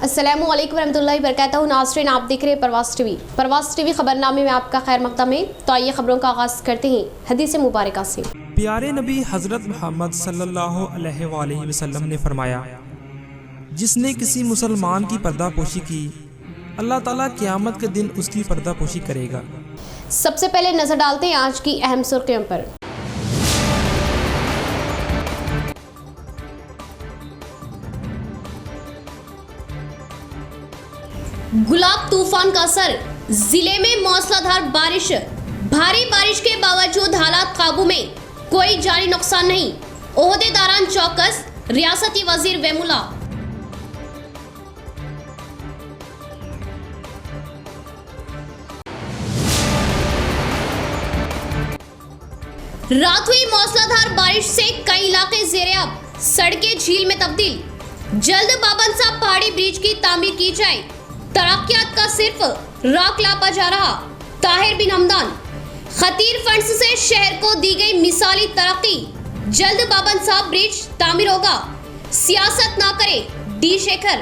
अस्सलामु अलैकुम रहमतुल्लाहि वबरकातुहू। नाज़रीन, आप देख रहे हैं परवास टीवी खबरनामे में आपका खैर मक़दम है। तो आइए खबरों का आगाज़ करते हैं हदीस मुबारका से। प्यारे नबी हज़रत मोहम्मद सल्लल्लाहु अलैहि वसल्लम ने फरमाया, जिसने किसी मुसलमान की पर्दापोशी की, अल्लाह ताला क़यामत के दिन उसकी पर्दापोशी करेगा। सबसे पहले नजर डालते हैं आज की अहम सुर्खियों पर। गुलाब तूफान का असर, जिले में मौसलाधार बारिश। भारी बारिश के बावजूद हालात काबू में, कोई जानी नुकसान नहीं। ओहदेदारान चौकस, रियासती वजीर वेमुला। रात हुई मौसलाधार बारिश से कई इलाके ज़ेरे-आब, सड़कें झील में तब्दील। जल्द बाबन साहब पहाड़ी ब्रिज की तामीर की जाए। तरक्यात का सिर्फ राख लापा जा रहा। ताहिर बिन हमदान, खतीर फंड्स से शहर को दी गई मिसाली तरक्की। जल्द बाबन साहब ब्रिज तामीर होगा। सियासत ना करे, डी शेखर।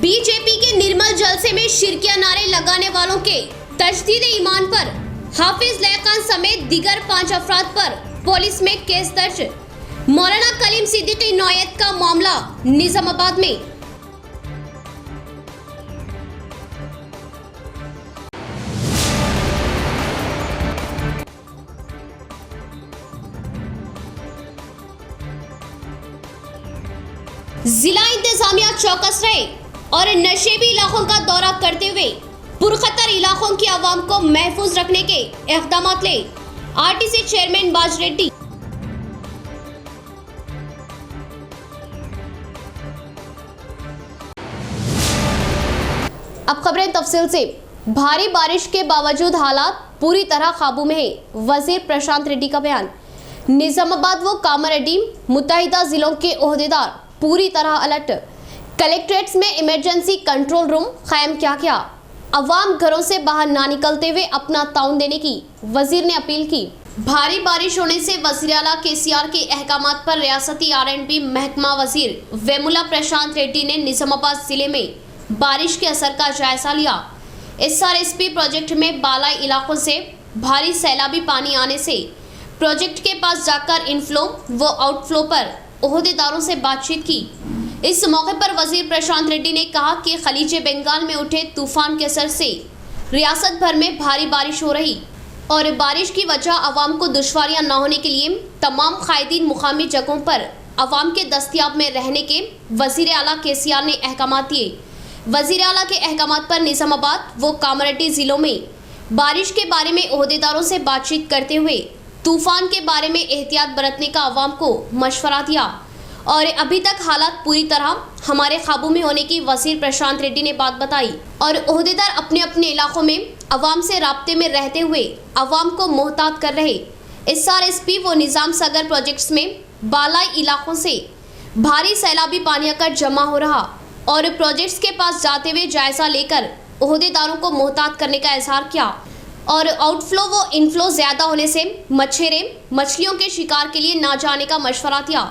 बीजेपी के निर्मल जलसे में शिरकिया नारे लगाने वालों के तजदीद ईमान पर हाफिज लयकान समेत दीगर 5 अफराद पर पुलिस में केस दर्ज। मौलाना कलीम सिद्दीकी नौयत का मामला निजामाबाद में। जिला इंतजामिया चौकस रहे और नशेबी इलाकों का दौरा करते हुए पुरखतर इलाकों की आवाम को महफूज रखने के इक़दामात ले। आरटीसी चेयरमैन बाज रेड्डी। अब खबरें तफसील से। भारी बारिश के बावजूद हालात पूरी तरह काबू में है, वजीर प्रशांत रेड्डी का बयान। निजामाबाद व कामारेड्डी मुत्तहिदा जिलों के ओहदेदार पूरी तरह अलर्ट। कलेक्ट्रेट्स में इमरजेंसी कंट्रोल रूम कायम किया गया। अवाम घरों से बाहर ना निकलते हुए अपना ताउन देने की वजीर ने अपील की। भारी बारिश होने से वज़ीर आला केसीआर के अहकामात पर रियासती R&B महकमा वजीर वेमुला प्रशांत रेड्डी ने निजामाबाद जिले में बारिश के असर का जायजा लिया। SRSP प्रोजेक्ट में बालाई इलाकों से भारी सैलाबी पानी आने से प्रोजेक्ट के पास जाकर इनफ्लो व आउटफ्लो पर ओहदेदारों से बातचीत की। इस मौके पर वजीर प्रशांत रेड्डी ने कहा कि खलीज बंगाल में उठे तूफान के असर से रियासत भर में भारी बारिश हो रही और बारिश की वजह आवाम को दुश्वारियां न होने के लिए तमाम कायदीन मुकामी जगहों पर आवाम के दस्तयाब में रहने के वजीर आला केसीआर ने अहकामात दिए। वजीर आला के अहकामात पर निजामाबाद व कामारेड्डी जिलों में बारिश के बारे में ओहदेदारों से बातचीत करते हुए तूफान के बारे में एहतियात बरतने का आवाम को मशवरा दिया और अभी तक हालात पूरी तरह हमारे काबू में होने की वजीर प्रशांत रेड्डी ने बात बताई। और ओहदेदार अपने अपने इलाकों में अवाम से राब्ते में रहते हुए अवाम को मोहतात कर रहे। SRSP व निज़ाम सागर प्रोजेक्ट्स में बालाई इलाकों से भारी सैलाबी पानी आकर जमा हो रहा और प्रोजेक्ट्स के पास जाते हुए जायजा लेकर ओहदेदारों को मोहतात करने का इजहार किया और आउटफ्लो व इनफ्लो ज़्यादा होने से मछलियों के शिकार के लिए ना जाने का मशवरा दिया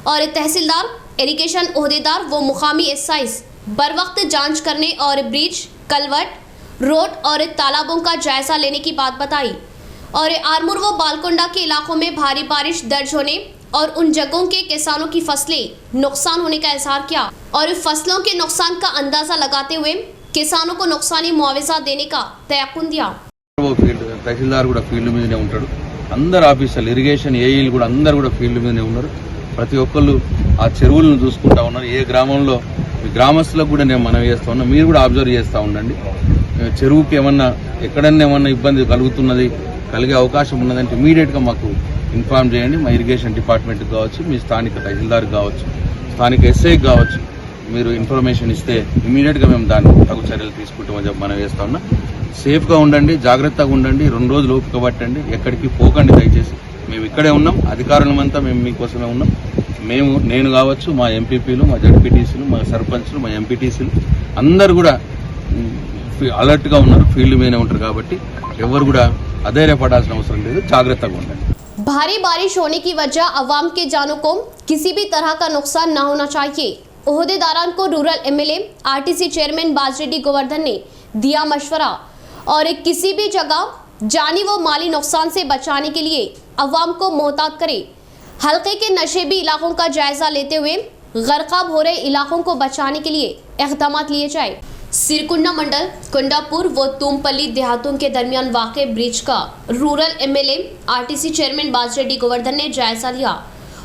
और तहसीलदार, इरिगेशन ओहदेदार व मुकामी SIs बर वक्त जांच करने और ब्रिज, कलवट, रोड और तालाबों का जायजा लेने की बात बताई और आरमूर व बालकोंडा के इलाकों में भारी बारिश दर्ज होने और उन जगहों के किसानों की फसलें नुकसान होने का इजहार किया और फसलों के नुकसान का अंदाजा लगाते हुए किसानों को नुकसानी मुआवजा देने का तयक्कुन दिया। तहसीलदार కూడా ఫీల్డ్ మీదనే ఉంటాడు, అందరు ఆఫీసర్లు, ఇరిగేషన్ ఏఈలు కూడా అందరు కూడా ఫీల్డ్ మీదనే ఉన్నారు. ప్రతి ఒక్కళ్ళు ఆ చెరువులను చూసుకుంటా ఉన్నారు. ఏ గ్రామంలో గ్రామస్తులకు కూడా నేను మనవి చేస్తా ఉన్నా, మీరు కూడా అబ్జర్వ్ చేస్తూ ఉండండి. చెరువుకి ఏమన్నా ఎక్కడన్నా ఏమన్నా ఇబ్బంది కలుగుతున్నది, కలిగే అవకాశం ఉన్నదంటే ఇమీడియట్గా మాకు ఇన్ఫార్మ్ చేయండి. మా ఇరిగేషన్ డిపార్ట్మెంట్కి కావచ్చు, మీ స్థానిక తహసీల్దార్కి కావచ్చు, స్థానిక SIకి కావచ్చు, మీరు ఇన్ఫర్మేషన్ ఇస్తే ఇమీడియట్గా మేము దాన్ని తగు చర్యలు తీసుకుంటామని చెప్పి మనం వేస్తా ఉన్నా. సేఫ్గా ఉండండి, జాగ్రత్తగా ఉండండి, 2 రోజులు ఓపిక పట్టండి, ఎక్కడికి పోకండి దయచేసి. మేము ఇక్కడే ఉన్నాం, అధికారులమంతా మేము మీకోసమే ఉన్నాం. నేను కావచ్చు, మా ఎంపీపీలు, మా జడ్పీటీసీలు, మా సర్పంచ్లు, మా ఎంపీటీసీలు అందరూ కూడా అలర్ట్గా ఉన్నారు, ఫీల్డ్ మీదనే ఉంటారు. కాబట్టి ఎవరు కూడా అధైర్యపడాల్సిన అవసరం లేదు, జాగ్రత్తగా ఉండండి. भारी बारिश होने की वजह अवाम के जानों को किसी भी तरह का नुकसान न होना चाहिए। ओहदेदारान को rural MLA RTC chairman Bajireddy Govardhan ने दिया मशवरा और किसी भी जगह जानी व माली नुकसान से बचाने के लिए अवाम को मोहतात करे। हल्के के नशेबी इलाकों का जायजा लेते हुए गर्काब हो रहे इलाकों को बचाने के लिए इक़दाम लिए जाए। सिरकुंडा मंडल कुंडापुर व तुमपल्ली देहातों के दरमियान वाक़े ब्रिज का rural MLA RTC chairman Bajireddy Govardhan ने जायजा लिया।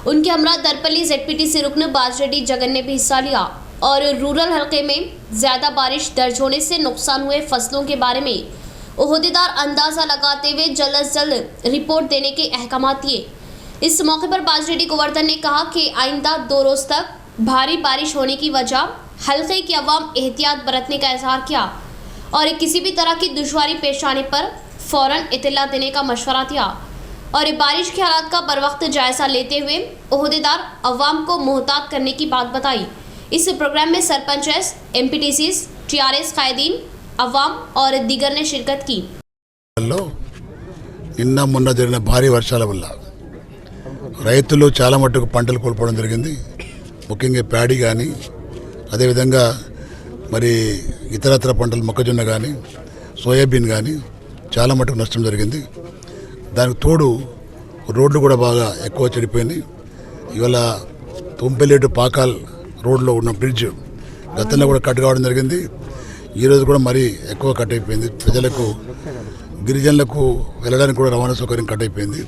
उनके हमरा दरपल्ली ZPTC रुकन बाजरेड्डी जगन ने भी हिस्सा लिया और रूरल हल्के में ज़्यादा बारिश दर्ज होने से नुकसान हुए फसलों के बारे में ओहदेदार अंदाज़ा लगाते हुए जल्द अज जल्द रिपोर्ट देने के अहकाम दिए। इस मौके पर बाजरेड्डी गोवर्धन ने कहा कि आइंदा 2 रोज़ तक भारी बारिश होने की वजह हल्के की अवाम एहतियात बरतने का इजहार किया और किसी भी तरह की दुश्वारी पेश आने पर फ़ौरन इत्तला देने का मशवरा दिया और बारिश के हालात का बर वक्त जायजा लेते हुए ओहदेदार अवाम को मोहतात करने की बात बताई। इस प्रोग्राम में सरपंच MPTCs, TRS कायदीन, अवाम और दीगर ने शिरकत की। నిన్న మొన్న జరిగిన భారీ వర్షాల వల్ల రైతులు చాలా మట్టుకు పంటలు కోల్పోవడం జరిగింది. ముఖ్యంగా ప్యాడీ కానీ అదేవిధంగా మరి ఇతరత్ర పంటలు మొక్కజొన్న కానీ సోయాబీన్ కానీ చాలా మట్టుకు నష్టం జరిగింది. దానికి తోడు రోడ్లు కూడా బాగా ఎక్కువ చెడిపోయినాయి. ఇవాళ తుంపెల్లి టు పాకాల్ రోడ్లో ఉన్న బ్రిడ్జ్ గతంలో కూడా కట్ కావడం జరిగింది. ఈరోజు కూడా మరీ ఎక్కువ కట్ అయిపోయింది. ప్రజలకు గిరిజనులకు వెళ్ళడానికి కూడా రవాణా సౌకర్యం కట్ అయిపోయింది.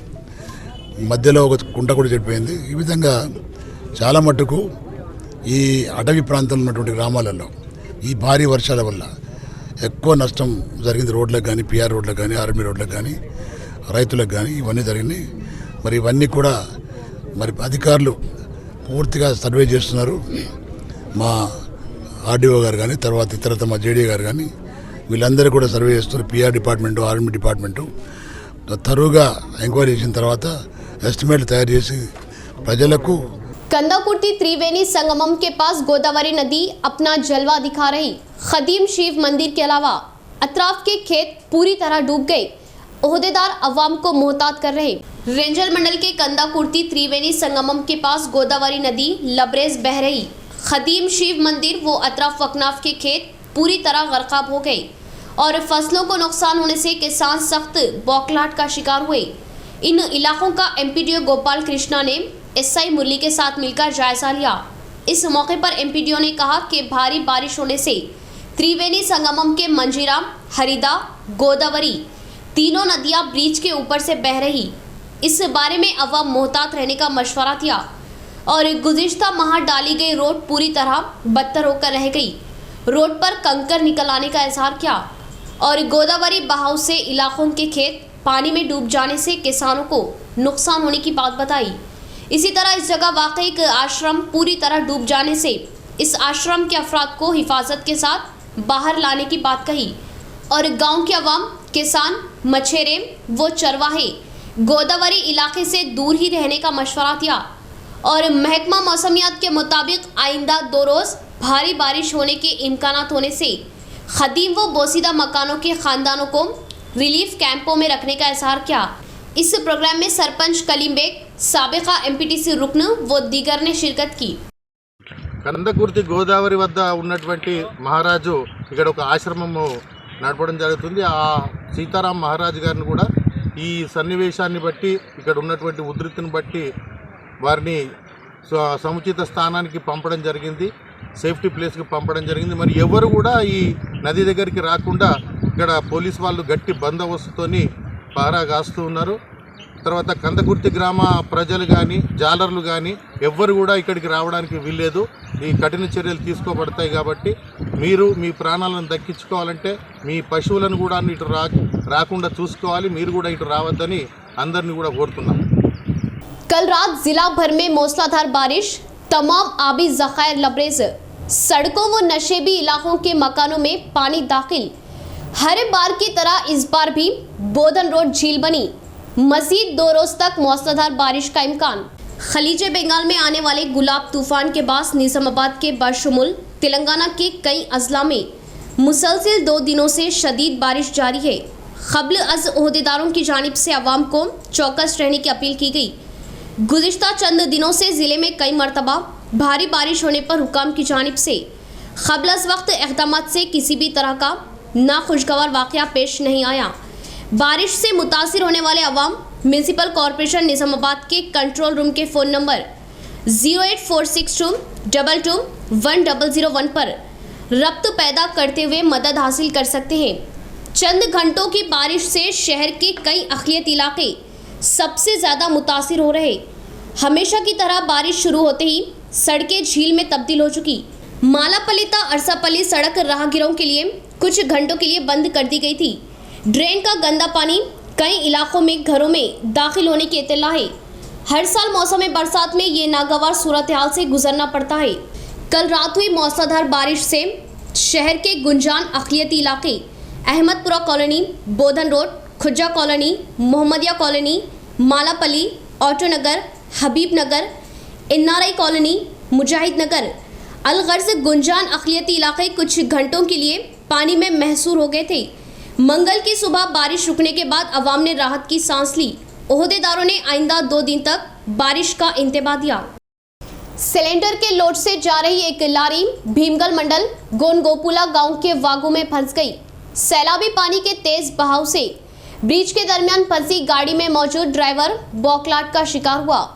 మధ్యలో ఒక కుంట కూడా చెడిపోయింది. ఈ విధంగా చాలా మట్టుకు ఈ అటవీ ప్రాంతంలో ఉన్నటువంటి గ్రామాలలో ఈ భారీ వర్షాల వల్ల ఎక్కువ నష్టం జరిగింది. రోడ్లకు కానీ, PR రోడ్లకు కానీ, ఆర్మీ రోడ్లకు కానీ, రైతులకు కానీ ఇవన్నీ జరిగినాయి. మరి ఇవన్నీ కూడా మరి అధికారులు పూర్తిగా సర్వే చేస్తున్నారు. మా RDO గారు కానీ, తర్వాత ఇతరత మా JDA గారు కానీ వీళ్ళందరూ కూడా సర్వే చేస్తున్నారు. PR డిపార్ట్మెంటు, ఆర్మీ డిపార్ట్మెంటు తరువుగా ఎంక్వైరీ చేసిన తర్వాత ఎస్టిమేట్లు తయారు చేసి ప్రజలకు कंदाकुर्ती त्रिवेणी संगमम के पास गोदावरी नदी अपना जलवा दिखा रही। खदीम शिव मंदिर के अलावा अतराफ के खेत पूरी तरह डूब गए। ओहदेदार अवाम को मोहतात कर रहे। रेंजर मंडल के कंदाकुर्ती त्रिवेणी संगमम के पास गोदावरी नदी लबरेज बह रही। खदीम शिव मंदिर व अतराफ वकनाफ के खेत पूरी तरह गर्काब हो गए और फसलों को नुकसान होने से किसान सख्त बौखलाहट का शिकार हुए। इन इलाकों का MPDO गोपाल कृष्णा ने SI मुरली के साथ मिलकर जायजा लिया। इस मौके पर MPDO ने कहा कि भारी बारिश होने से त्रिवेणी संगमम के मंजीरा, हरिदा, गोदावरी तीनों नदियां ब्रिज के ऊपर से बह रही। इस बारे में अवाम मोहतात रहने का मशवरा दिया और गुज़िश्ता माह डाली गई रोड पूरी तरह बदतर होकर रह गई। रोड पर कंकर निकल आने का इजहार किया और गोदावरी बहाव से इलाकों के खेत पानी में डूब जाने से किसानों को नुकसान होने की बात बताई। इसी तरह इस जगह वाक़ई एक आश्रम पूरी तरह डूब जाने से इस आश्रम के अफराद को हिफाजत के साथ बाहर लाने की बात कही और गांव के अवाम, किसान, मछेरे व चरवाहे गोदावरी इलाके से दूर ही रहने का मशवरा दिया और महकमा मौसमियात के मुताबिक आइंदा 2 रोज़ भारी बारिश होने के इम्कानात होने से खदीम व बोसीदा मकानों के ख़ानदानों को रिलीफ कैंपों में रखने का इजहार किया। इस प्रोग्राम में सरपंच कलीम बेग, साबिका MPTC रुकन व दीगर ने शिरकत की। కందకుర్తి గోదావరి వద్ద ఉన్నటువంటి మహారాజు ఇక్కడ ఒక ఆశ్రమము నడపడం జరుగుతుంది. ఆ సీతారాం మహారాజు గారిని కూడా ఈ సన్నివేశాన్ని బట్టి, ఇక్కడ ఉన్నటువంటి ఉధృతిని బట్టి వారిని సముచిత స్థానానికి పంపడం జరిగింది, సేఫ్టీ ప్లేస్కి పంపడం జరిగింది. మరి ఎవరు కూడా ఈ నది దగ్గరికి రాకుండా ఇక్కడ పోలీస్ వాళ్ళు గట్టి బందోబస్తుతోని పహరా కాస్తూ ఉన్నారు. తర్వాత కందకుర్తి గ్రామ ప్రజలు కానీ, జాలర్లు కానీ ఎవ్వరు కూడా ఇక్కడికి రావడానికి వీల్లేదు. ఈ కఠిన చర్యలు తీసుకోబడతాయి. కాబట్టి మీరు మీ ప్రాణాలను దక్కించుకోవాలంటే మీ పశువులను కూడా ఇటు రాకుండా చూసుకోవాలి. మీరు కూడా ఇటు రావద్దని అందరినీ కూడా కోరుతున్నాం. कल रात जिला भर में मूसलाधार बारिश, तमाम आबी ज़खायर लबरेज, सड़कों व नशेबी इलाकों के मकानों में पानी दाखिल। हर बार की तरह इस बार भी बोधन रोड झील बनी। मजीद 2 रोज तक मूसलाधार बारिश का इम्कान। खलीज बंगाल में आने वाले गुलाब तूफान के बाद निज़ामाबाद के बशमुल तेलंगाना के कई अजला में मुसलसिल 2 दिनों से शदीद बारिश जारी है। क़ब्ल अज़ ओहदेदारों की जानिब से अवाम को चौकस रहने की अपील की गई। गुज़िश्ता चंद दिनों से ज़िले में कई मरतबा भारी बारिश होने पर हुकाम की जानिब से क़ब्ल अज़ वक्त इक़दामात से किसी भी तरह का नाखुशगवार वाक़या पेश नहीं आया। बारिश से मुतासिर होने वाले अवाम म्यूनसिपल कॉरपोरेशन निज़ामाबाद के कंट्रोल रूम के फ़ोन नंबर 08462221001 पर रब्त पैदा करते हुए मदद हासिल कर सकते हैं। चंद घंटों की बारिश से शहर के कई अक़लियत इलाके सबसे ज़्यादा मुतासिर हो रहे। हमेशा की तरह बारिश शुरू होते ही सड़कें झील में तब्दील हो चुकी। मालापल्ली अरसापल्ली सड़क राहगीरों के लिए कुछ घंटों के लिए बंद कर दी गई थी। ड्रेन का गंदा पानी कई इलाकों में घरों में दाखिल होने की इत्तला है। हर साल मौसम बरसात में ये नागवार सूरत हाल से गुजरना पड़ता है। कल रात हुई मूसलाधार बारिश से शहर के गुंजान अक़लियती इलाके Ahmadpura colony, Bodhan road, Khujja colony, Mohammadia colony, Malapalli, auto Nagar, Habib Nagar, Innarai colony, Mujahid Nagar, अलगर्ज गुंजान अक़लियती इलाके कुछ घंटों के लिए पानी में महसूर हो गए थे। मंगल की सुबह बारिश रुकने के बाद अवाम ने राहत की सांस ली। ओहदेदारों ने आइंदा 2 दिन तक बारिश का इंतबाह दिया। सिलेंडर के लोड से जा रही एक लारी भीमगल मंडल गोनगोपुला गांव के वागू में फंस गई। सैलाबी पानी के तेज बहाव से ब्रिज के दरमियान फंसी गाड़ी में मौजूद ड्राइवर बौखलाहट का शिकार हुआ।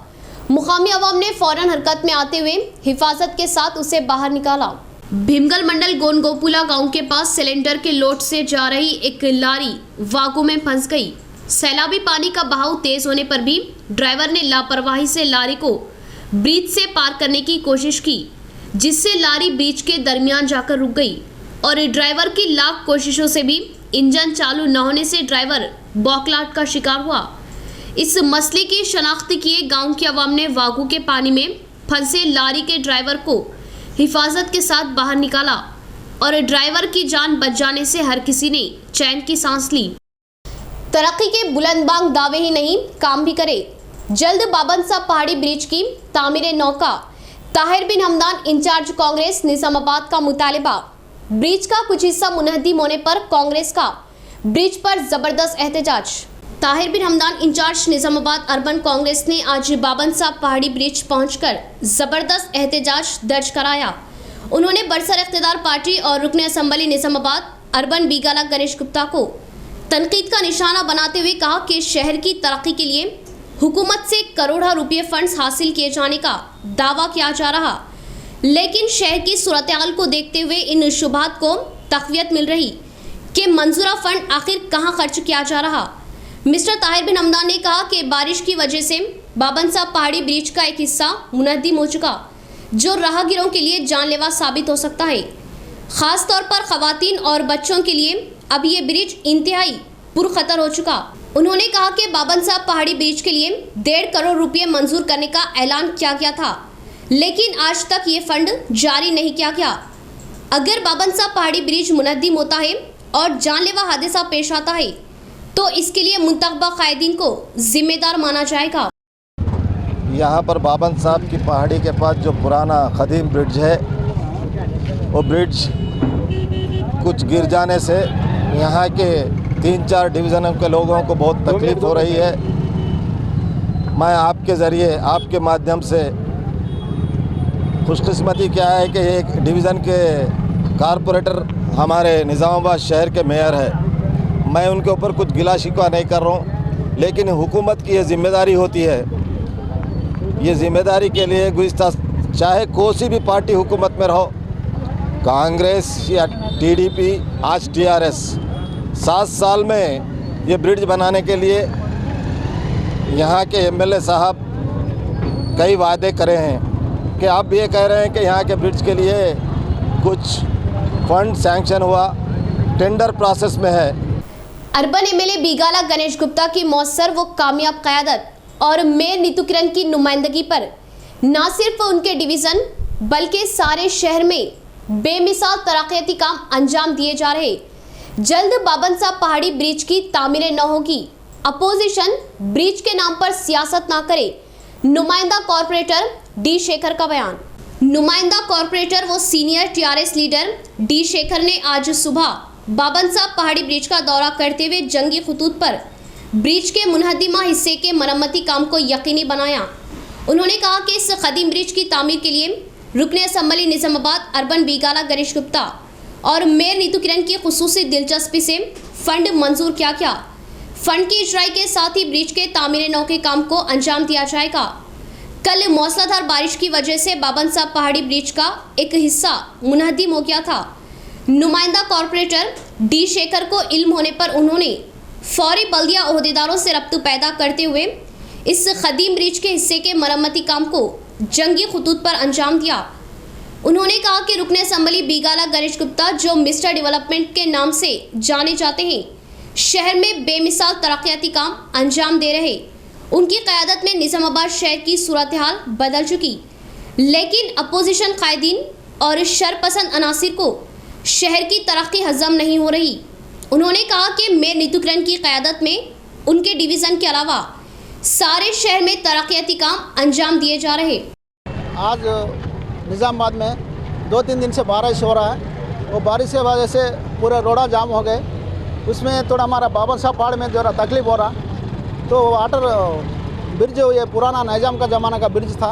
मुकामी अवाम ने फौरन हरकत में आते हुए हिफाजत के साथ उसे बाहर निकाला। भीमगल मंडल गोनगोपुला गांव के पास सिलेंडर के लोड से जा रही एक लारी वागू में फंस गई। सैलाबी पानी का बहाव तेज होने पर भी ड्राइवर ने लापरवाही से लारी को ब्रिज से पार करने की कोशिश की, जिससे लारी ब्रिज के दरमियान जाकर रुक गई और ड्राइवर की लाख कोशिशों से भी इंजन चालू न होने से ड्राइवर बौखलाहट का शिकार हुआ। इस मसले की शनाख्त किए गांव के अवाम ने वागू के पानी में फंसे लारी के ड्राइवर को हिफाजत के साथ बाहर निकाला और ड्राइवर की जान बच जाने से हर किसी ने चैन की सांस ली। तरक्की के बुलंदबांग दावे ही नहीं, काम भी करे। जल्द बाबन साहब पहाड़ी ब्रिज की तामीर नौका। ताहिर बिन हमदान इंचार्ज कांग्रेस निजामाबाद का मुतालिबा। ब्रिज का कुछ हिस्सा मुनहदम होने पर कांग्रेस का ब्रिज पर जबरदस्त एहतजाज। ताहिर बिन हमदान इंचार्ज निजामाबाद अर्बन कांग्रेस ने आज बाबन साहब पहाड़ी ब्रिज पहुंचकर जबरदस्त एहतजाज दर्ज कराया। उन्होंने बरसर इख्तिदार पार्टी और रुकन असम्बली निजामाबाद अर्बन बीगाला गणेश गुप्ता को तनकीद का निशाना बनाते हुए कहा कि शहर की तरक्की के लिए हुकूमत से करोड़ों रुपये फंड्स हासिल किए जाने का दावा किया जा रहा, लेकिन शहर की सूरत-ए-हाल को देखते हुए इन शुबहात को तक़वियत मिल रही कि मंजूरा फंड आखिर कहां खर्च किया जा रहा। मिस्टर ताहिर बिन हमदान ने कहा कि बारिश की वजह से बाबन साहब पहाड़ी ब्रिज का एक हिस्सा मुनहदम हो चुका, जो राहगीरों के लिए जानलेवा साबित हो सकता है। ख़ास तौर पर ख़वातीन और बच्चों के लिए अब ये ब्रिज इंतहाई पुरखतर हो चुका। उन्होंने कहा कि बाबन साहब पहाड़ी ब्रिज के लिए 1.5 करोड़ रुपये मंजूर करने का ऐलान किया गया था, लेकिन आज तक ये फंड जारी नहीं किया गया। अगर बाबन साहब पहाड़ी ब्रिज मुनहदम होता है और जानलेवा हादसा पेश आता है तो इसके लिए मुंतखबा कायदीन को जिम्मेदार माना जाएगा। यहाँ पर बाबन साहब की पहाड़ी के पास जो पुराना कदीम ब्रिज है, वो ब्रिज कुछ गिर जाने से यहाँ के 3-4 डिवीज़नों के लोगों को बहुत तकलीफ़ हो रही है। मैं आपके ज़रिए, आपके माध्यम से, खुशकिस्मती क्या है कि एक डिवीज़न के कारपोरेटर हमारे निज़ामाबाद शहर के मेयर है। मैं उनके ऊपर कुछ गिला शिकवा नहीं कर रहा हूँ, लेकिन हुकूमत की ये ज़िम्मेदारी होती है। ये ज़िम्मेदारी के लिए गुज़िश्ता चाहे कोई सी भी पार्टी हुकूमत में रहो, कांग्रेस या टीडीपी, आज टीआरएस, 7 साल में ये ब्रिज बनाने के लिए यहाँ के एमएलए साहब कई वादे करे हैं कि आप ये कह रहे हैं कि यहाँ के ब्रिज के लिए कुछ फंड सैंक्शन हुआ, टेंडर प्रोसेस में है। अर्बन एमएलए बीगाला गणेश गुप्ता की मौसर व कामयाब क़यादत और मेयर नीतू किरण की नुमाइंदगी पर न सिर्फ उनके डिवीज़न बल्कि सारे शहर में बेमिसाल तरक्याती काम अंजाम दिए जा रहे। जल्द बाबन साहब पहाड़ी ब्रिज की तामीर न होगी। अपोजिशन ब्रिज के नाम पर सियासत ना करे। नुमाइंदा कॉरपोरेटर डी शेखर का बयान। नुमाइंदा कॉरपोरेटर व senior TRS leader D Shekhar ने आज सुबह बाबन साहब पहाड़ी ब्रिज का दौरा करते हुए जंगी खतूत पर ब्रिज के मुनहदिमा हिस्से के मरम्मती काम को यकीनी बनाया। उन्होंने कहा कि इस कदीम ब्रिज की तामीर के लिए रुकने असम्बली निजामाबाद अर्बन बीगाला गणेश गुप्ता और मेयर नीतू किरण की खुसूसी दिलचस्पी से फंड मंजूर किया गया। फंड की इजराई के साथ ही ब्रिज के तामीर नौ के काम को अंजाम दिया जाएगा। कल मूसलाधार बारिश की वजह से बाबन साहब पहाड़ी ब्रिज का एक हिस्सा मुनहदिम हो गया था। नुमाइंदा कॉरपोरेटर डी शेखर को इल्म होने पर उन्होंने फौरी बल्दिया ओहदेदारों से रब्त पैदा करते हुए इस कदीम ब्रिज के हिस्से के मरम्मती काम को जंगी खतूत पर अंजाम दिया। उन्होंने कहा कि रुकने असम्बली बीगाला गणेश गुप्ता, जो मिस्टर डेवलपमेंट के नाम से जाने जाते हैं, शहर में बेमिसाल तरक्याती काम अंजाम दे रहे। उनकी क़यादत में निज़ामाबाद शहर की सूरत हाल बदल चुकी, लेकिन अपोजिशन कायदीन और शरपसंद अनासिर को शहर की तरक्की हजम नहीं हो रही। उन्होंने कहा कि मेयर नीतू किरण की क़यादत में उनके डिवीज़न के अलावा सारे शहर में तरक्याती काम अंजाम दिए जा रहे। आज निज़ामाबाद में 2-3 दिन से बारिश हो रहा है। वो बारिश की वजह से पूरे रोड़ा जाम हो गए। उसमें थोड़ा हमारा बाबर साहब पहाड़ में जो तकलीफ हो रहा, तो वाटर ब्रिज ये पुराना निजाम का ज़माना का ब्रिज था।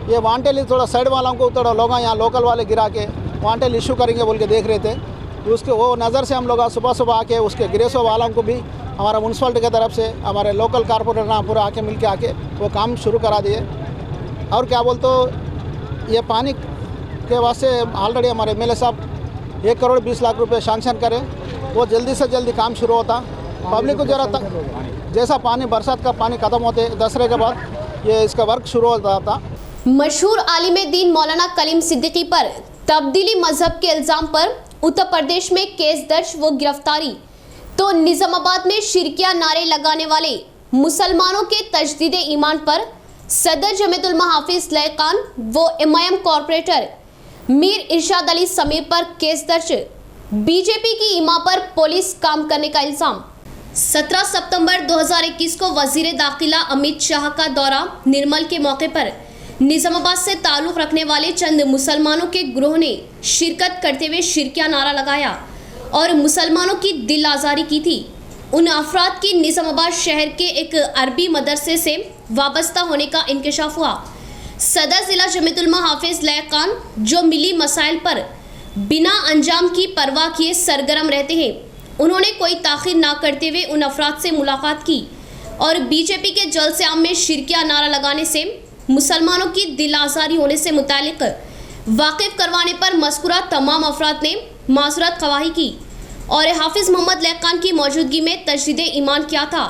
ये वांटेली थोड़ा साइड वालों को थोड़ा लोग यहाँ लोकल वाले गिरा के वांटेल इशू करेंगे बोल के देख रहे थे। तो उसके वो नज़र से हम लोग सुबह सुबह आके उसके गिरेसो वालों को भी हमारा म्यूनसिपलिटी की तरफ से हमारे लोकल कारपोरेटर ना पूरा आके मिल के आके वो काम शुरू करा दिए। और क्या बोलते ये पानी के वास्ते ऑलरेडी हमारे एमएलए साहब 1 करोड़ 20 लाख रुपए सैंक्शन करें, वो जल्दी से जल्दी काम शुरू होता। पब्लिक को जरा जैसा पानी बरसात का पानी ख़त्म होते दसरे के बाद ये इसका वर्क शुरू होता था। मशहूर आलिम दीन मौलाना कलीम सिद्दीकी पर तब्दीली मजहब के इल्ज़ाम पर उत्तर प्रदेश में केस दर्ज व गिरफ्तारी, तो निज़ामाबाद में शिरकिया नारे लगाने वाले मुसलमानों के तजदीद ईमान पर सदर जमीयतुल महाफिज लयकान व एमआईएम कॉरपोरेटर मीर इरशाद अली समीर पर केस दर्ज। बीजेपी की इमा पर पुलिस काम करने का इल्ज़ाम। 17 सितंबर 2021 को वजीर दाखिला अमित शाह का दौरा निर्मल के मौके पर निज़ामाबाद से ताल्लुक़ रखने वाले चंद मुसलमानों के ग्रोह ने शिरकत करते हुए शिरकिया नारा लगाया और मुसलमानों की दिल आज़ारी की थी। उन अफराद की निज़ामाबाद शहर के एक अरबी मदरसे से वाबस्ता होने का इंकशाफ हुआ। सदर ज़िला जमीयतुल महाफिज लयकान, जो मिली मसाइल पर बिना अंजाम की परवाह किए सरगर्म रहते हैं, उन्होंने कोई ताख़ीर ना करते हुए उन अफराद से मुलाकात की और बीजेपी के जलसे आम में शिरकिया नारा लगाने से मुसलमानों की दिल आज़ारी होने से मुतालिक वाकिफ़ करवाने पर मज़कूरा तमाम अफराद ने माज़रत ख़वाही की और हाफिज़ मोहम्मद लयकान की मौजूदगी में तजदीद ईमान किया था।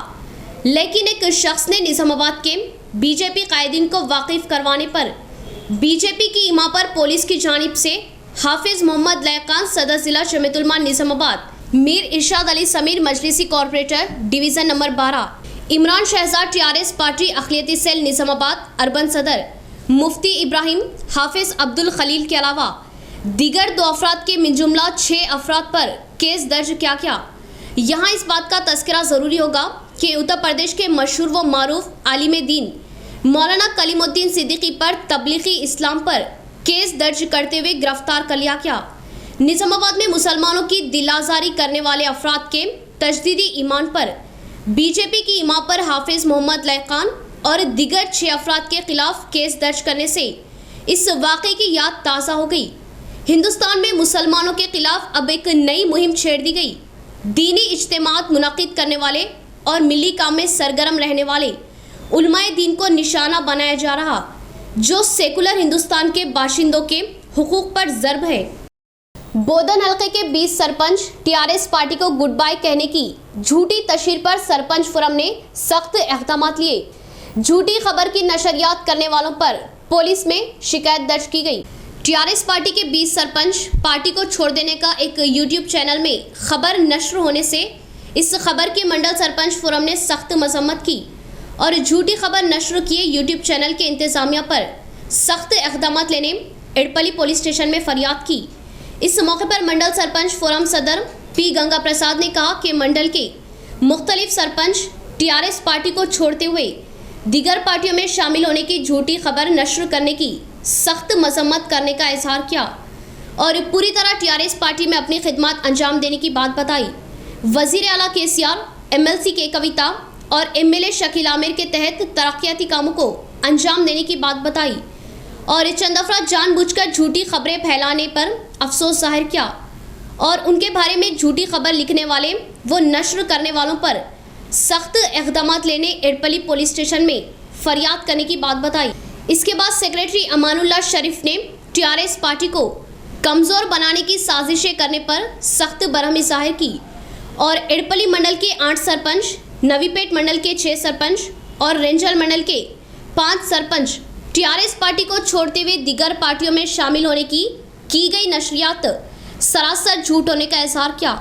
लेकिन एक शख्स ने निज़ामाबाद के बीजेपी कायदीन को वाकिफ़ करवाने पर बीजेपी की इमा पर पुलिस की जानिब से हाफिज़ मोहम्मद लयकान, सदर ज़िला जमीयतुल निज़ामाबाद, मीर इरशाद अली समीर मजलिसी corporator division number 12, Imran Shahzad TRS party अखिलती सेल निज़ामाबाद अर्बन सदर, मुफ्ती इब्राहिम, हाफिज़ अब्दुल खलील के अलावा दीगर 2 अफराद के मिनजुमला 6 अफराद पर केस दर्ज किया गया। यहाँ इस बात का तज़किरा ज़रूरी होगा कि उत्तर प्रदेश के मशहूर व मारूफ आलिम दीन मौलाना कलीमुद्दीन सिद्दीकी पर तबलीगी इस्लाम पर केस दर्ज करते हुए गिरफ्तार कर लिया गया। निज़ामाबाद में मुसलमानों की दिलाजारी करने वाले अफराद के तजदीदी ईमान पर बीजेपी की इमा पर हाफिज़ मोहम्मद लयकान और दीगर 6 अफराद के खिलाफ केस दर्ज करने से इस वाक़े की याद ताज़ा हो गई। हिंदुस्तान में मुसलमानों के खिलाफ अब एक नई मुहिम छेड़ दी गई। दीनी इज्तिमात मुनक़िद करने वाले और मिली काम में सरगर्म रहने वाले उलमाए दीन को निशाना बनाया जा रहा, जो सेकुलर हिंदुस्तान के बाशिंदों के हुकूक पर ज़र्ब है। बोधन हल्के के 20 सरपंच टीआरएस पार्टी को गुड बाय कहने की झूठी तशहीर पर सरपंच फोरम ने सख्त इक़दाम लिए। झूठी खबर की नशरियात करने वालों पर पुलिस में शिकायत दर्ज की गई। टीआरएस पार्टी के 20 सरपंच पार्टी को छोड़ देने का एक यूट्यूब चैनल में खबर नश्र होने से इस खबर की मंडल सरपंच फोरम ने सख्त मजम्मत की और झूठी खबर नश्र किए यूट्यूब चैनल के इंतजामिया पर सख्त इक़दाम लेने एड़पली पुलिस स्टेशन में फरियाद की। इस मौके पर मंडल सरपंच फोरम सदर पी गंगा प्रसाद ने कहा कि मंडल के मुख्तलिफ सरपंच टीआरएस पार्टी को छोड़ते हुए दीगर पार्टियों में शामिल होने की झूठी खबर नश्र करने की सख्त मजम्मत करने का इजहार किया। और पूरी तरह टीआरएस पार्टी में अपनी खिदमत अंजाम देने की बात बताई। वजीर आला केसीआर, एमएलसी के कविता और एमएलए शकील आमिर के तहत तरक्याती कामों को अंजाम देने की बात बताई और चंद अफराद जानबूझकर झूठी खबरें फैलाने पर अफसोस जाहिर किया और उनके बारे में झूठी खबर लिखने वाले व नश्र करने वालों पर सख्त इक़दाम लेने एडपली पुलिस स्टेशन में फरियाद करने की बात बताई। इसके बाद सेक्रेटरी अमानुल्लाह शरीफ ने टीआरएस पार्टी को कमज़ोर बनाने की साजिशें करने पर सख्त बरहमी जाहिर की और एडपली मंडल के 8 सरपंच, नवीपेट मंडल के 6 सरपंच और रेंजल मंडल के 5 सरपंच टीआरएस पार्टी को छोड़ते हुए दीगर पार्टियों में शामिल होने की गई नशरियात सरासर झूठ होने का इजहार किया।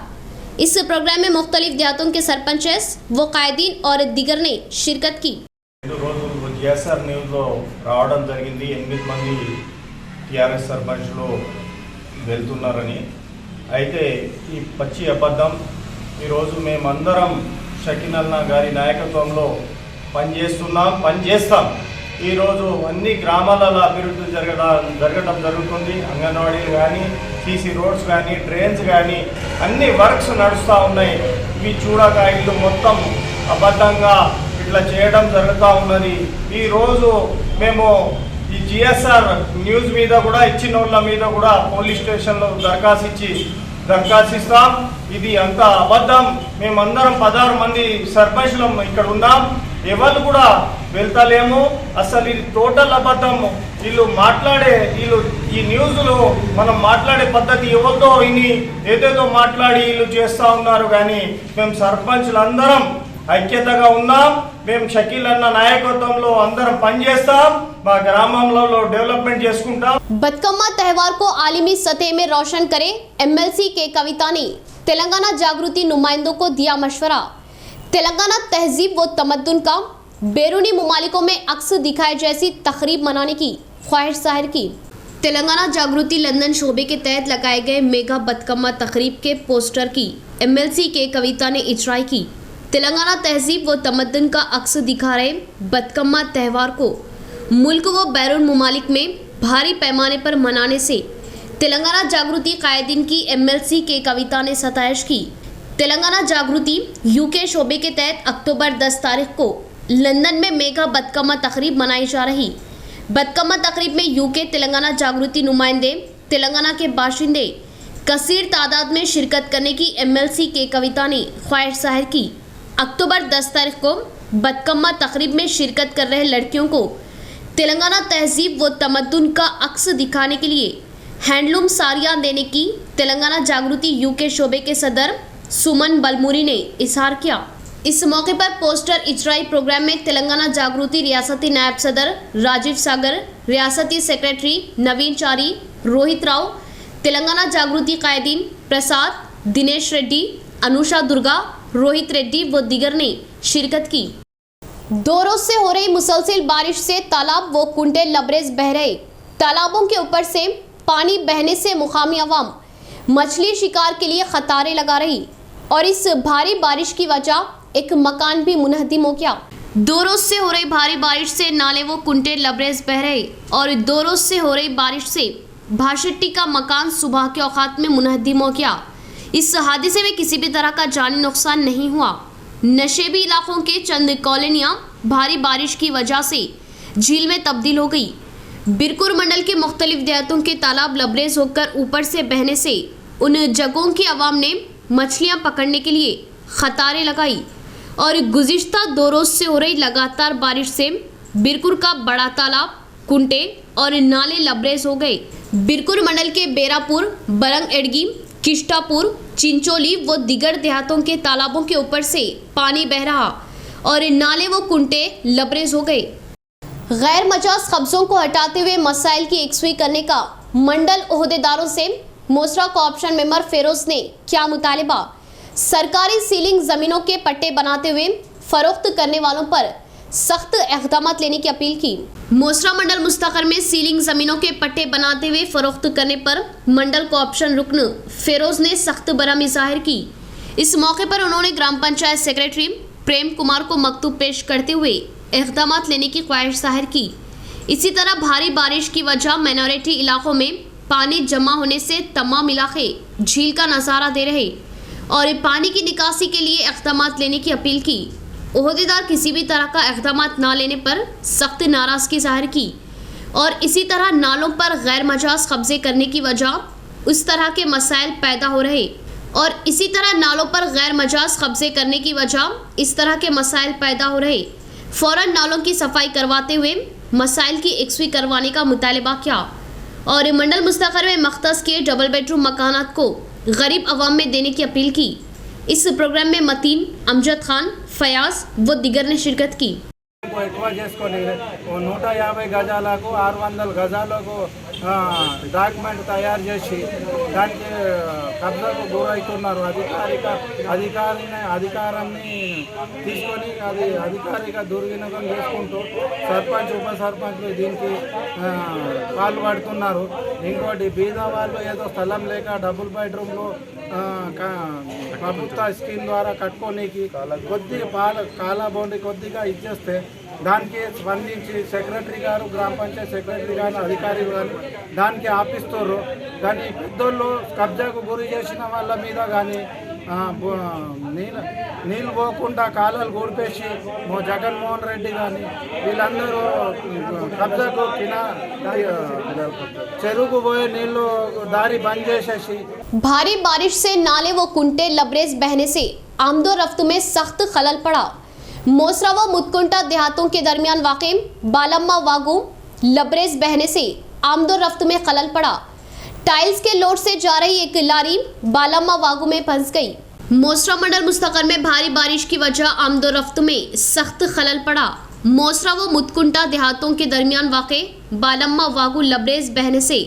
इस प्रोग्राम में मुख्तलिफ देहातों के सरपंच व कायदीन और दीगर ने शिरकत की। జిఎస్ఆర్ న్యూస్లో రావడం జరిగింది 8 మంది టీఆర్ఎస్ సర్పంచ్లు వెళ్తున్నారని। అయితే ఈ పచ్చి అబద్ధం। ఈరోజు మేమందరం షకీల్ అన్న గారి నాయకత్వంలో పనిచేస్తాం। ఈరోజు అన్ని గ్రామాలలో అభివృద్ధి జరగడం జరుగుతుంది। అంగన్వాడీలు కానీ, సీసీ రోడ్స్ కానీ, డ్రైన్స్ కానీ అన్ని వర్క్స్ నడుస్తూ ఉన్నాయి। ఇవి చూడక ఇల్లు మొత్తం అబద్ధంగా ఇట్లా చేయడం జరుగుతూ ఉన్నది। ఈరోజు మేము ఈ జిఎస్ఆర్ న్యూస్ మీద కూడా ఇచ్చిన వాళ్ళ మీద కూడా పోలీస్ స్టేషన్లో దరఖాస్తు ఇస్తాం। ఇది అంత అబద్ధం। మేమందరం 16 మంది సర్పంచ్లు ఇక్కడ ఉన్నాం, ఎవరు కూడా వెళ్తలేము। అసలు ఇది టోటల్ అబద్ధం। వీళ్ళు ఈ న్యూస్లో మనం మాట్లాడే పద్ధతి ఎవరితో ఇని ఏదేదో మాట్లాడి వీళ్ళు చేస్తూ ఉన్నారు। కానీ మేము సర్పంచ్లు అందరం ఐక్యతగా ఉన్నాం। మేము షకీల్ అన్న నాయకత్వంలో అందరం పనిచేస్తాం, మా గ్రామంలో డెవలప్మెంట్ చేసుకుంటాం। बतकम्मा त्यौहार को आलमी सतह में रोशन करे, एमएलसी के कविता ने तेलंगाना जागृति नुमाइंदों को दिया मशवरा। तेलंगाना तहजीब व तमद्दुन का बैरूनी ममालिकों में अक्स दिखाए जैसी तकरीब मनाने की ख्वाहिश जाहिर की। तेलंगाना जागृति लंदन शोबे के तहत लगाए गए मेगा बतकम्मा तकरीब के पोस्टर की एमएलसी के कविता ने इजराई की। तेलंगाना तहजीब व तमद्दुन का अक्स दिखा रहे बतकम्मा त्यौहार को मुल्क व बैरून ममालिक में भारी पैमाने पर मनाने से तेलंगाना जागृति कायदीन की एमएलसी के कविता ने सताइश की। तेलंगाना जागृति यूके शोबे के तहत अक्टूबर 10 तारीख को लंदन में मेगा बतकम्मा तकरीब मनाई जा रही। बतकम्मा तकरीब में यूके तेलंगाना जागृति नुमाइंदे तेलंगाना के बाशिंदे कसीर तादाद में शिरकत करने की एमएलसी के कविता ने ख्वाहिश जाहिर की। अक्टूबर 10 तारीख को बतकम्मा तकरीब में शिरकत कर रहे लड़कियों को तेलंगाना तहजीब व तमद्दुन का अक्स दिखाने के लिए हैंडलूम साड़ियाँ देने की तेलंगाना जागृति यूके शोबे के सदर सुमन बलमूरी ने इजहार किया। इस मौके पर पोस्टर इजराई प्रोग्राम में तेलंगाना जागृति रियासती नायब सदर राजीव सागर, रियासती सेक्रेटरी नवीन चारी, रोहित राव, तेलंगाना जागृति कायदीन प्रसाद, दिनेश रेड्डी, अनुषा दुर्गा, रोहित रेड्डी व दीगर ने शिरकत की। 2 रोज से हो रही मुसलसल बारिश से तालाब व कुंटे लबरेज बह रहे। तालाबों के ऊपर से पानी बहने से मुकामी अवाम मछली शिकार के लिए कतारें लगा रही और इस भारी बारिश की वजह एक मकान भी मुनहदिम हो गया। 2 रोज से हो रही भारी बारिश से नाले व कुंटे लबरेज बह रहे और 2 रोज से हो रही बारिश से भाशट्टी का मकान सुबह के औकात में मुनहदिम हो गया। इस हादसे में किसी भी तरह का जानी नुकसान नहीं हुआ। नशेबी इलाकों के चंद कॉलोनियाँ भारी बारिश की वजह से झील में तब्दील हो गई। बिरकुर मंडल के मुख्तलिफ देहातों के तालाब लबरेज होकर ऊपर से बहने से उन जगहों की आवाम ने मछलियाँ पकड़ने के लिए कतारें लगाई और गुज़िश्ता 2 रोज से हो रही लगातार बारिश से बिरकुर का बड़ा तालाब, कुंटे और नाले लबरेज हो गए। बिरकुर मंडल के बेरापुर, बरंग एडगी, किष्टापुर, चिंचोली व दीगर देहातों के तालाबों के ऊपर से पानी बह रहा और नाले व कुंटे लबरेज हो गए। गैर मजाज कब्जों को हटाते हुए मसाइल की एकसुई करने का मंडल ओहदेदारों से मोसरा कोऑप्शन मेंबर फेरोज ने क्या मुतालिबा। सरकारी सीलिंग जमीनों के पट्टे बनाते हुए फरोख्त करने वालों पर सख्त इक़दाम लेने की अपील की। मोसरा मंडल मुस्तकर में सीलिंग जमीनों के पट्टे बनाते हुए फरोख्त करने पर मंडल कोऑप्शन रुकन फेरोज ने सख्त बरहमी जाहिर की। इस मौके पर उन्होंने ग्राम पंचायत सेक्रेटरी प्रेम कुमार को मकतूब पेश करते हुए इक़दाम लेने की ख्वाहिश जाहिर की। इसी तरह भारी बारिश की वजह माइनॉरिटी इलाकों में पानी जमा होने से तमाम इलाके झील का नज़ारा दे रहे और पानी की निकासी के लिए इक़दाम लेने की अपील की। ओहदेदार किसी भी तरह का इक़दाम ना लेने पर सख्त नाराज़गी जाहिर की और इसी तरह नालों पर गैर मजाज कब्जे करने की वजह उस तरह के मसाइल पैदा हो रहे और इसी तरह नालों पर गैर मजाज कब्जे करने की वजह इस तरह के मसाइल पैदा हो रहे। फ़ौरन नालों की सफाई करवाते हुए मसाइल की एकसवी करवाने का मुतालबा किया और मंडल मुस्तक़र में मख्तस के डबल बेडरूम मकानात को गरीब अवाम में देने की अपील की। इस प्रोग्राम में मतीन, अमजद खान, फयाज व दिगर ने शिरकत की। ఎక్కువ చేసుకొని 150 గజాలకు 600 గజాలకు డాక్యుమెంట్ తయారు చేసి దానికి కబ్జాకు గురవుతున్నారు. అధికారాన్ని తీసుకొని అది అధికారిక దుర్వినియోగం చేసుకుంటూ సర్పంచ్ ఉప సర్పంచ్లు దీనికి పాల్పడుతున్నారు. ఇంకోటి బీద వాళ్ళు ఏదో స్థలం లేక డబుల్ బెడ్రూమ్లో ప్రభుత్వ స్కీమ్ ద్వారా కట్టుకోనికి కొద్దిగా కాలబోండి కొద్దిగా ఇచ్చేస్తే దానికి స్పందించి సెక్రటరీ గారు, గ్రామ పంచాయతీ సెక్రటరీ గారు, అధికారులు కానీ దానికి ఆపిస్తారు. కానీ పెద్దోళ్ళు కబ్జాకు గురి చేసిన వాళ్ళ మీద కానీ నీళ్ళు పోకుండా కాలాలు గూడిపేసి జగన్మోహన్ రెడ్డి కానీ వీళ్ళందరూ కబ్జాకు చెరువుకు పోయే నీళ్ళు దారి బంద్ చేసేసి भारी बारिश से नाले व कुंटे लबरेज बहने से आमदोरफ्त में सख्त खलल पड़ा। मोसरा व मुतकुंटा देहातों के दरमियान वाक़े बालम्मा वागू लबरेज बहने से आमदोरफ्त में खलल पड़ा। टाइल्स के लोड से जा रही एक लारी बालम्मा वागू में फंस गई। मोसरा मंडल मुस्तक़र में भारी बारिश की वजह आमदोरफ्त में सख्त खलल पड़ा। मोसरा व मुतकुंटा देहातों के दरमियान वाक़े बालम्मा वागू लबरेज बहने से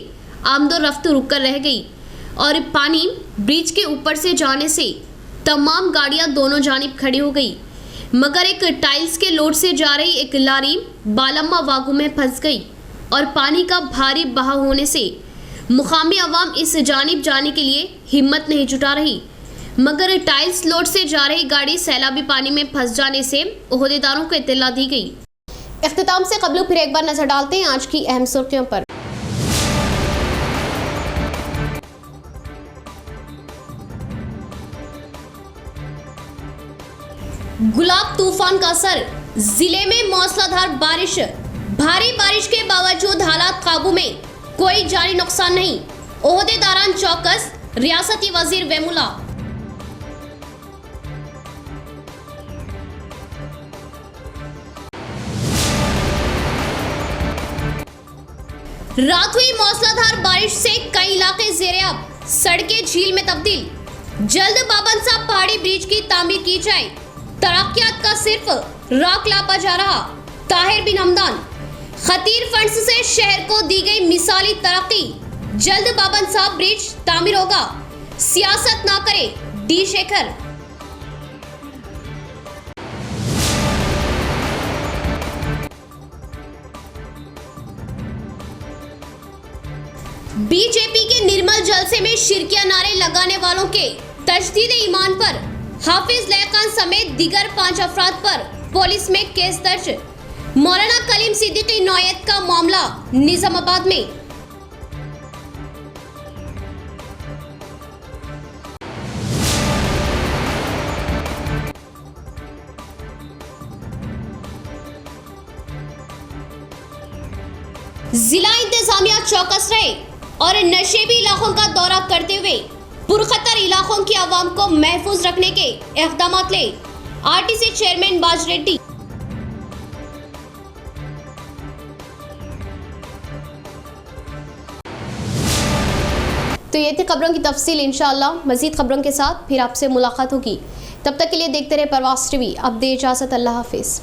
आमदोरफ्त रुक कर रह गई और पानी ब्रिज के ऊपर से जाने से तमाम गाड़ियां दोनों जानिब खड़ी हो गई, मगर एक टाइल्स के लोड से जा रही एक लारी बालम्मा वागू में फंस गई और पानी का भारी बहाव होने से मुकामी अवाम इस जानिब जाने के लिए हिम्मत नहीं जुटा रही, मगर टाइल्स लोड से जा रही गाड़ी सैलाबी पानी में फंस जाने से ओहदेदारों को इत्तला दी गई। इख्तिताम से कबल फिर एक बार नजर डालते हैं आज की अहम सुर्खियों पर। गुलाब तूफान का असर, जिले में मौसलाधार बारिश। भारी बारिश के बावजूद हालात काबू में, कोई जानी नुकसान नहीं। ओहदेदारान चौकस, रियासती वजीर वेमुला। रात हुई मौसलाधार बारिश से कई इलाके ज़ेरे-आब, सड़कें झील में तब्दील। जल्द बाबन साहब पहाड़ी ब्रिज की तामीर की जाए। तरक्यात का सिर्फ राख लापा जा रहा। ताहिर बिन हमदान, खतीर फंड्स से शहर को दी गई मिसाली तरक्की। जल्द बाबन साहब ब्रिज तामीर होगा। सियासत ना करे, डी शेखर। बीजेपी के निर्मल जलसे में शिरकिया नारे लगाने वालों के तजदीद ईमान पर हाफिज लयकान समेत दीगर 5 अफराद पर पुलिस में केस दर्ज। मौलाना कलीम सिद्दीकी नौयत का मामला निजामाबाद में। जिला इंतजामिया चौकस रहे और नशेबी इलाकों का दौरा करते हुए पुरखतर इलाकों की आवाम को महफूज रखने के इक़दाम ले। आरटीसी चेयरमैन बाज रेड्डी। तो ये थी खबरों की तफसील। इंशाअल्लाह मजीद खबरों के साथ फिर आपसे मुलाकात होगी। तब तक के लिए देखते रहे परवास टीवी। अब दे इजाज़त, अल्लाह हाफिज़।